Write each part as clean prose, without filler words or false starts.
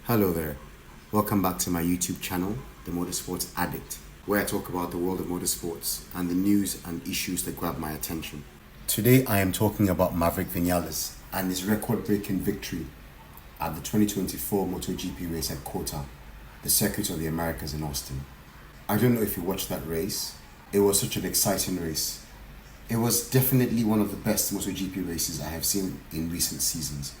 Hello there, welcome back to my YouTube channel, The Motorsports Addict, where I talk about the world of motorsports and the news and issues that grab my attention. Today I am talking about Maverick Vinales and his record-breaking victory at the 2024 MotoGP race at COTA, the Circuit of the Americas in Austin. I don't know if you watched that race. It was such an exciting race. It was definitely one of the best MotoGP races I have seen in recent seasons.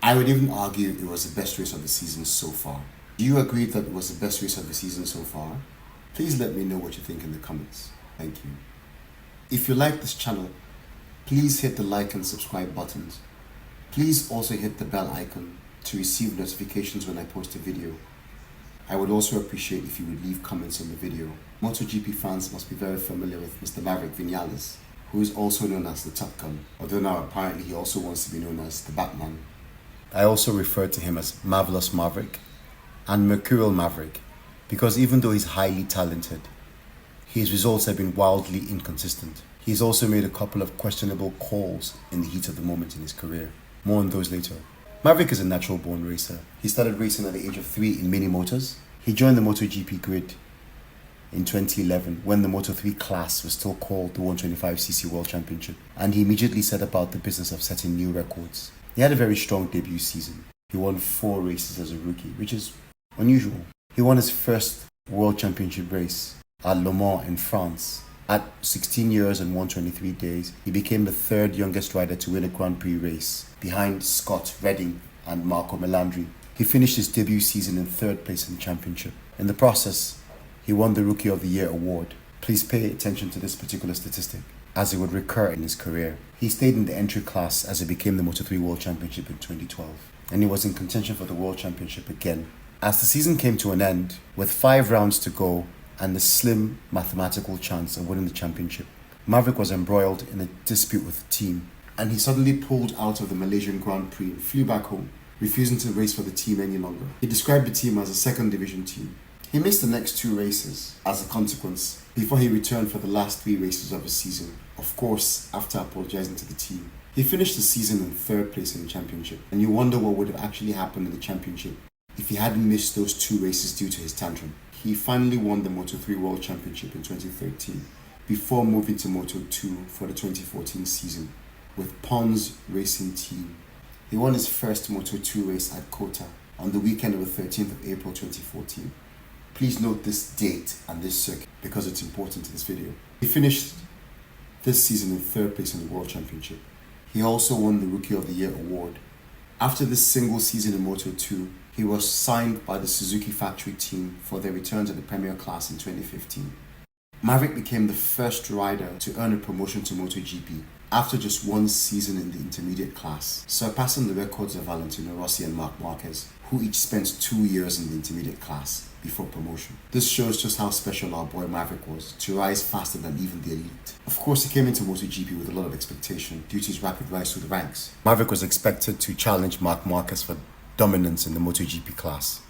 I would even argue it was the best race of the season so far. Do you agree that it was the best race of the season so far? Please let me know what you think in the comments. Thank you. If you like this channel, please hit the like and subscribe buttons. Please also hit the bell icon to receive notifications when I post a video. I would also appreciate if you would leave comments on the video. MotoGP fans must be very familiar with Mr. Maverick Vinales, who is also known as the Top Gun, although now apparently he also wants to be known as the Batman. I also refer to him as Marvelous Maverick and Mercurial Maverick because even though he's highly talented, his results have been wildly inconsistent. He's also made a couple of questionable calls in the heat of the moment in his career. More on those later. Maverick is a natural-born racer. He started racing at the age of 3 in mini motors. He joined the MotoGP grid in 2011 when the Moto3 class was still called the 125cc World Championship, and he immediately set about the business of setting new records. He had a very strong debut season. He won 4 races as a rookie, which is unusual. He won his first World Championship race at Le Mans in France. At 16 years and 123 days, he became the 3rd youngest rider to win a Grand Prix race, behind Scott Redding and Marco Melandri. He finished his debut season in 3rd place in the championship. In the process, he won the Rookie of the Year award. Please pay attention to this particular statistic, as it would recur in his career. He stayed in the entry class as he became the Moto3 World Championship in 2012, and he was in contention for the World Championship again. As the season came to an end, with 5 rounds to go and a slim mathematical chance of winning the championship, Maverick was embroiled in a dispute with the team, and he suddenly pulled out of the Malaysian Grand Prix and flew back home, refusing to race for the team any longer. He described the team as a 2nd division team. He missed the next 2 races as a consequence before he returned for the last 3 races of his season, of course after apologizing to the team. He finished the season in 3rd place in the championship, and you wonder what would have actually happened in the championship if he hadn't missed those 2 races due to his tantrum. He finally won the Moto3 World Championship in 2013 before moving to Moto2 for the 2014 season with Pons Racing Team. He won his first Moto2 race at COTA on the weekend of the 13th of April 2014. Please note this date and this circuit because it's important to this video. He finished this season in 3rd place in the World Championship. He also won the Rookie of the Year award. After this single season in Moto2, he was signed by the Suzuki factory team for their return to the Premier class in 2015. Maverick became the first rider to earn a promotion to MotoGP after just 1 season in the intermediate class, surpassing the records of Valentino Rossi and Marc Marquez, who each spent 2 years in the intermediate class before promotion. This shows just how special our boy Maverick was to rise faster than even the elite. Of course, he came into MotoGP with a lot of expectation due to his rapid rise through the ranks. Maverick was expected to challenge Marc Marquez for dominance in the MotoGP class.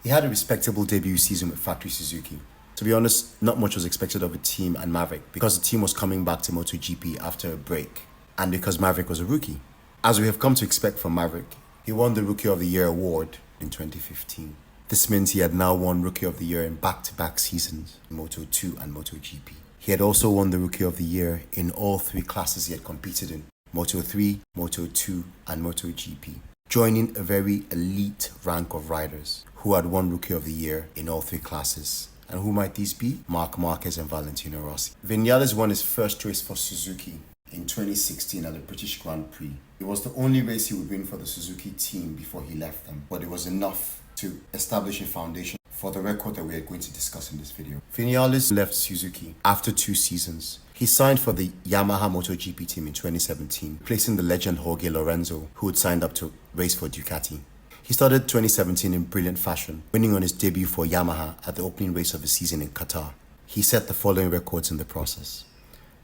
He had a respectable debut season with factory Suzuki. To be honest, not much was expected of a team and Maverick because the team was coming back to MotoGP after a break, and because Maverick was a rookie. As we have come to expect from Maverick, he won the Rookie of the Year award in 2015. This means he had now won Rookie of the Year in back-to-back seasons in Moto2 and MotoGP. He had also won the Rookie of the Year in all 3 classes he had competed in, Moto3, Moto2 and MotoGP, joining a very elite rank of riders who had won Rookie of the Year in all 3 classes. And who might these be? Marc Marquez and Valentino Rossi. Vinales won his first race for Suzuki in 2016 at the British Grand Prix. It was the only race he would win for the Suzuki team before he left them, but it was enough to establish a foundation for the record that we are going to discuss in this video. Vinales left Suzuki after 2 seasons. He signed for the Yamaha MotoGP team in 2017, replacing the legend Jorge Lorenzo, who had signed up to race for Ducati. He started 2017 in brilliant fashion, winning on his debut for Yamaha at the opening race of the season in Qatar. He set the following records in the process.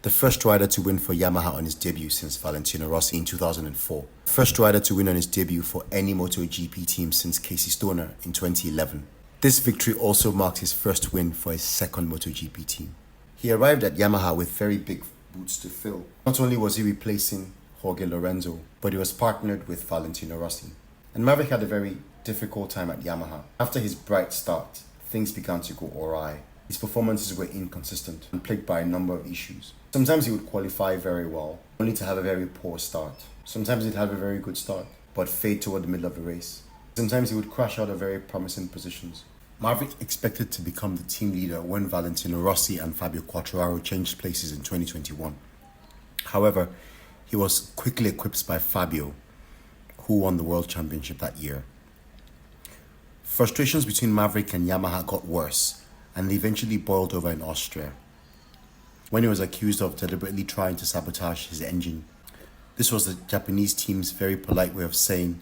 The first rider to win for Yamaha on his debut since Valentino Rossi in 2004. First rider to win on his debut for any MotoGP team since Casey Stoner in 2011. This victory also marked his first win for his 2nd MotoGP team. He arrived at Yamaha with very big boots to fill. Not only was he replacing Jorge Lorenzo, but he was partnered with Valentino Rossi. And Maverick had a very difficult time at Yamaha. After his bright start, things began to go awry. His performances were inconsistent and plagued by a number of issues. Sometimes he would qualify very well, only to have a very poor start. Sometimes he'd have a very good start, but fade toward the middle of the race. Sometimes he would crash out of very promising positions. Maverick expected to become the team leader when Valentino Rossi and Fabio Quartararo changed places in 2021. However, he was quickly eclipsed by Fabio, who won the World Championship that year. Frustrations between Maverick and Yamaha got worse, and they eventually boiled over in Austria, when he was accused of deliberately trying to sabotage his engine. This was the Japanese team's very polite way of saying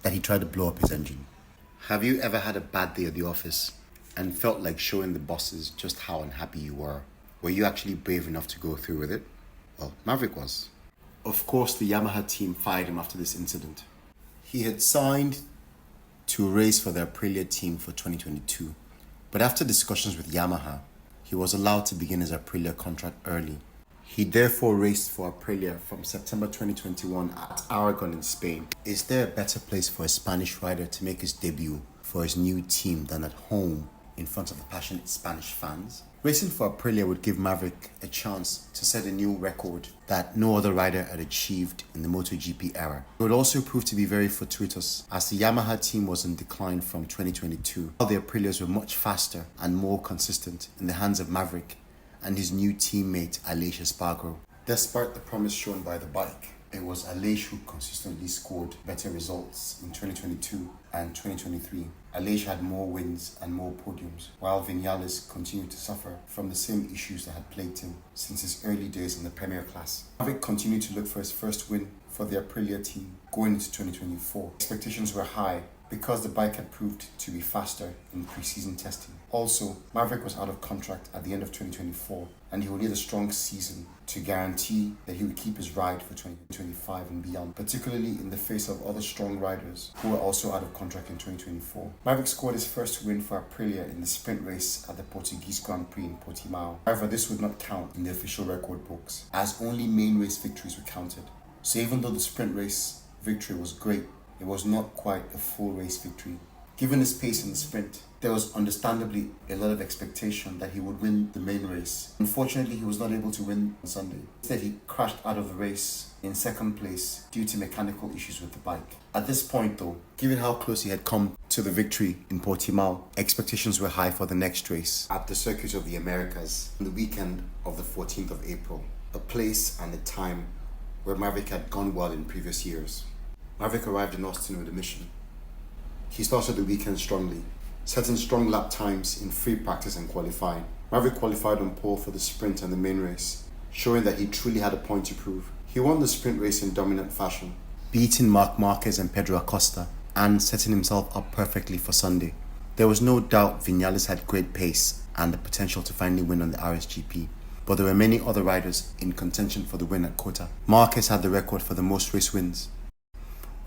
that he tried to blow up his engine. Have you ever had a bad day at the office and felt like showing the bosses just how unhappy you were? Were you actually brave enough to go through with it? Well, Maverick was. Of course, the Yamaha team fired him after this incident. He had signed to race for the Aprilia team for 2022, but after discussions with Yamaha, he was allowed to begin his Aprilia contract early. He therefore raced for Aprilia from September 2021 at Aragon in Spain. Is there a better place for a Spanish rider to make his debut for his new team than at home in front of the passionate Spanish fans? Racing for Aprilia would give Maverick a chance to set a new record that no other rider had achieved in the MotoGP era. It would also prove to be very fortuitous, as the Yamaha team was in decline from 2022, while the Aprilias were much faster and more consistent in the hands of Maverick and his new teammate Aleix Espargaro. Despite the promise shown by the bike, it was Aleix who consistently scored better results in 2022 and 2023. Aleix had more wins and more podiums, while Vinales continued to suffer from the same issues that had plagued him since his early days in the Premier class. Maverick continued to look for his first win for the Aprilia team going into 2024. Expectations were high because the bike had proved to be faster in pre-season testing. Also, Maverick was out of contract at the end of 2024, and he would need a strong season to guarantee that he would keep his ride for 2025 and beyond, particularly in the face of other strong riders who were also out of contract in 2024. Maverick scored his first win for Aprilia in the sprint race at the Portuguese Grand Prix in Portimao. However, this would not count in the official record books, as only main race victories were counted. So even though the sprint race victory was great, it was not quite a full race victory. Given his pace in the sprint, there was understandably a lot of expectation that he would win the main race. Unfortunately, he was not able to win on Sunday. Instead, he crashed out of the race in second place due to mechanical issues with the bike. At this point though, given how close he had come to the victory in Portimao, expectations were high for the next race at the Circuit of the Americas on the weekend of the 14th of April, a place and a time where Maverick had gone well in previous years. Maverick arrived in Austin with a mission. He started the weekend strongly, setting strong lap times in free practice and qualifying. Maverick qualified on pole for the sprint and the main race, showing that he truly had a point to prove. He won the sprint race in dominant fashion, beating Marc Marquez and Pedro Acosta and setting himself up perfectly for Sunday. There was no doubt Vinales had great pace and the potential to finally win on the RSGP, but there were many other riders in contention for the win at COTA. Marquez had the record for the most race wins.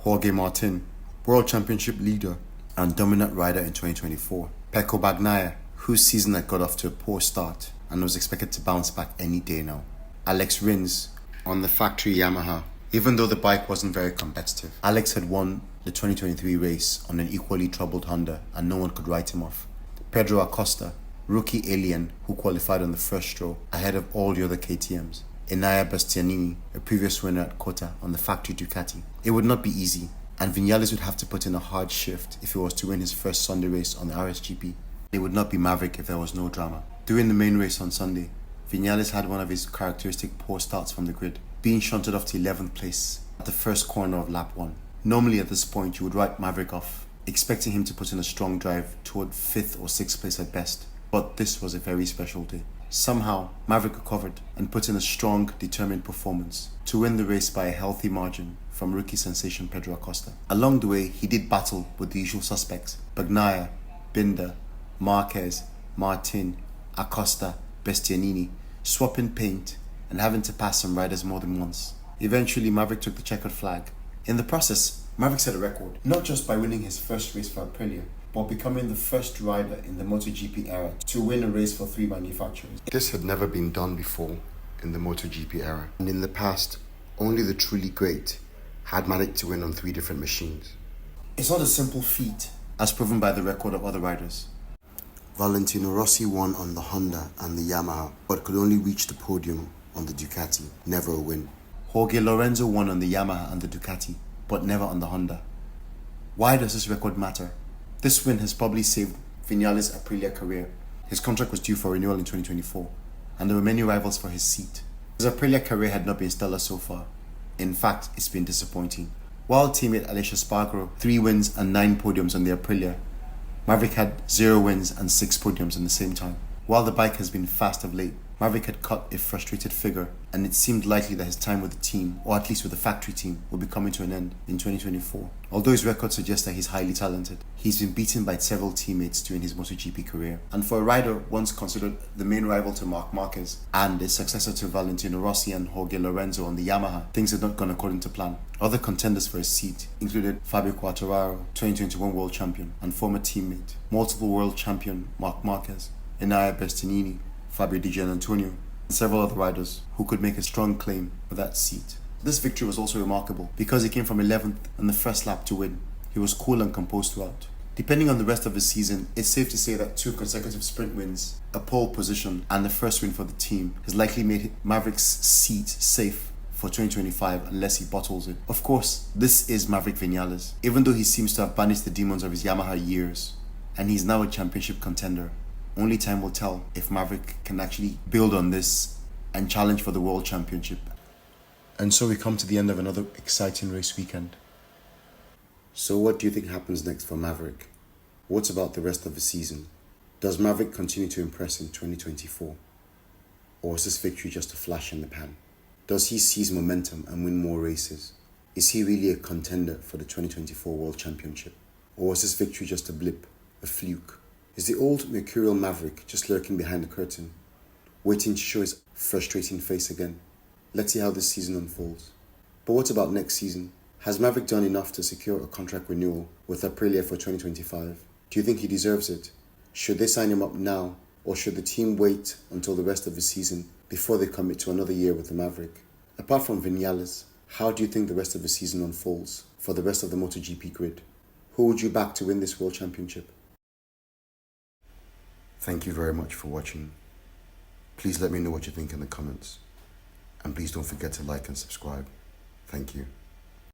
Jorge Martin, World Championship leader and dominant rider in 2024. Pecco Bagnaia, whose season had got off to a poor start and was expected to bounce back any day now. Alex Rins on the factory Yamaha. Even though the bike wasn't very competitive, Alex had won the 2023 race on an equally troubled Honda and no one could write him off. Pedro Acosta, rookie alien who qualified on the first row ahead of all the other KTMs. Enea Bastianini, a previous winner at COTA on the factory Ducati. It would not be easy, and Vinales would have to put in a hard shift if he was to win his first Sunday race on the RSGP. It would not be Maverick if there was no drama. During the main race on Sunday, Vinales had one of his characteristic poor starts from the grid, being shunted off to 11th place at the first corner of lap 1. Normally at this point you would write Maverick off, expecting him to put in a strong drive toward 5th or 6th place at best. But this was a very special day. Somehow, Maverick recovered and put in a strong, determined performance to win the race by a healthy margin from rookie sensation Pedro Acosta. Along the way, he did battle with the usual suspects: Bagnaia, Binder, Marquez, Martin, Acosta, Bastianini, swapping paint and having to pass some riders more than once. Eventually, Maverick took the checkered flag. In the process, Maverick set a record, not just by winning his first race for Aprilia, but becoming the first rider in the MotoGP era to win a race for 3 manufacturers. This had never been done before in the MotoGP era, and in the past, only the truly great had managed to win on 3 different machines. It's not a simple feat as proven by the record of other riders. Valentino Rossi won on the Honda and the Yamaha, but could only reach the podium on the Ducati, never a win. Jorge Lorenzo won on the Yamaha and the Ducati, but never on the Honda. Why does this record matter? This win has probably saved Vinales' Aprilia career. His contract was due for renewal in 2024, and there were many rivals for his seat. His Aprilia career had not been stellar so far. In fact, it's been disappointing. While teammate Aleix Espargaro 3 wins and 9 podiums on the Aprilia, Maverick had 0 wins and 6 podiums in the same time. While the bike has been fast of late, Maverick had cut a frustrated figure, and it seemed likely that his time with the team, or at least with the factory team, would be coming to an end in 2024. Although his record suggests that he's highly talented, he's been beaten by several teammates during his MotoGP career. And for a rider once considered the main rival to Marc Marquez and a successor to Valentino Rossi and Jorge Lorenzo on the Yamaha, things had not gone according to plan. Other contenders for his seat included Fabio Quartararo, 2021 world champion and former teammate, multiple world champion Marc Marquez, Enea Bastianini, Fabio Di Giannantonio, and several other riders who could make a strong claim for that seat. This victory was also remarkable because he came from 11th on the first lap to win. He was cool and composed throughout. Depending on the rest of the season, it's safe to say that 2 consecutive sprint wins, a pole position, and the first win for the team has likely made Maverick's seat safe for 2025 unless he bottles it. Of course, this is Maverick Vinales. Even though he seems to have banished the demons of his Yamaha years, and he's now a championship contender, only time will tell if Maverick can actually build on this and challenge for the World Championship. And so we come to the end of another exciting race weekend. So what do you think happens next for Maverick? What about the rest of the season? Does Maverick continue to impress in 2024? Or is this victory just a flash in the pan? Does he seize momentum and win more races? Is he really a contender for the 2024 World Championship? Or is this victory just a blip, a fluke? Is the old mercurial Maverick just lurking behind the curtain, waiting to show his frustrating face again? Let's see how this season unfolds. But what about next season? Has Maverick done enough to secure a contract renewal with Aprilia for 2025? Do you think he deserves it? Should they sign him up now, or should the team wait until the rest of the season before they commit to another year with the Maverick? Apart from Vinales, how do you think the rest of the season unfolds for the rest of the MotoGP grid? Who would you back to win this World Championship? Thank you very much for watching. Please let me know what you think in the comments. And please don't forget to like and subscribe. Thank you.